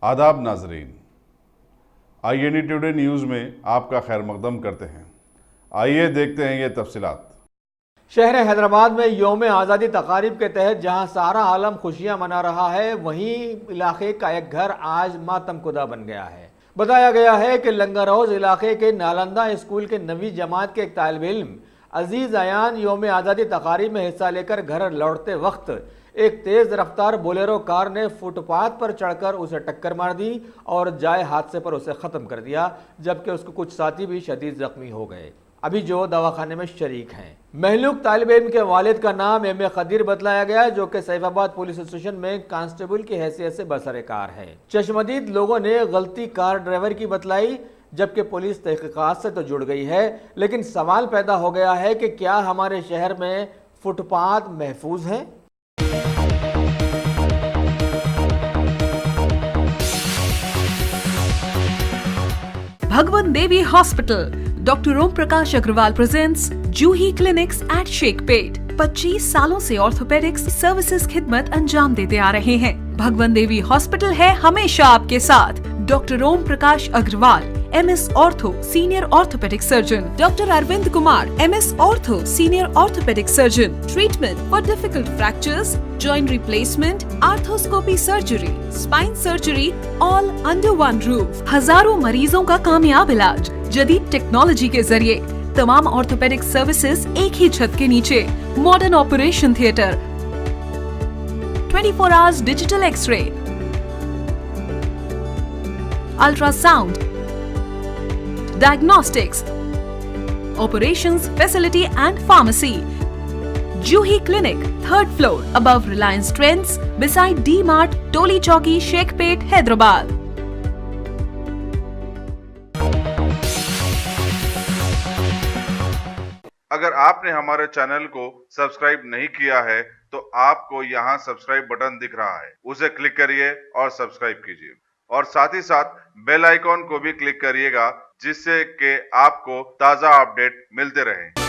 आदाब नाजरीन, INE today news में आपका खैर मकदम करते हैं। आइए देखते हैं ये तफसीलात। शहर हैदराबाद में यौम आज़ादी तकारीब के तहत जहां सारा आलम खुशियां मना रहा है, वहीं इलाके का एक घर आज मातमकुदा बन गया है। बताया गया है कि लंगरहौज इलाके के नालंदा स्कूल के 9वीं जमात के एक तालिब इल्म अजीज अयान यौम आज़ादी तकारीब में हिस्सा लेकर घर लौटते वक्त एक तेज रफ्तार बोलेरो कार ने फुटपाथ पर चढ़कर उसे टक्कर मार दी और जाए हादसे पर उसे खत्म कर दिया, जबकि उसके कुछ साथी भी शदीद जख्मी हो गए, अभी जो दवाखाने में शरीक हैं। महलूक तालिब इल्म के वालिद का नाम एम ए खदीर बतलाया गया, जो कि सैफाबाद पुलिस स्टेशन में कांस्टेबल की हैसियत से बसर-ए-कार है। चश्मदीद लोगों ने गलती कार ड्राइवर की बतलाई, जबकि पुलिस तहकीकात से तो जुड़ गई है, लेकिन सवाल पैदा हो गया है कि क्या हमारे शहर में फुटपाथ महफूज हैं? Bhagwan Devi Hospital, Dr. Om Prakash Agrawal presents Juhi Clinics at Sheikhpet। 25 सालों से ऑर्थोपेडिक्स सर्विसेज खिदमत अंजाम देते आ रहे हैं। भगवान देवी हॉस्पिटल है हमेशा आपके साथ। Doctor Om Prakash Agarwal, MS ortho senior orthopaedic surgeon, doctor Arvind Kumar, MS ortho senior orthopaedic surgeon. Treatment for difficult fractures, joint replacement, arthroscopy surgery, spine surgery, all under one roof. हजारों मरीजों का कामयाब इलाज जदीद टेक्नोलॉजी के जरिए। तमाम ऑर्थोपेडिक सर्विसेज एक ही छत के नीचे। Modern operation theatre, 24 hours digital x-ray, ultrasound, diagnostics, operations facility and pharmacy. Juhi Clinic, 3rd floor, above Reliance Trends, beside D-Mart, Toli Chowki, Sheikhpet, Hyderabad. अगर आपने हमारे चैनल को सब्सक्राइब नहीं किया है तो आपको यहाँ सब्सक्राइब बटन दिख रहा है, उसे क्लिक करिए और सब्सक्राइब कीजिए, और साथ ही साथ बेल आइकॉन को भी क्लिक करिएगा, जिससे कि आपको ताज़ा अपडेट मिलते रहें।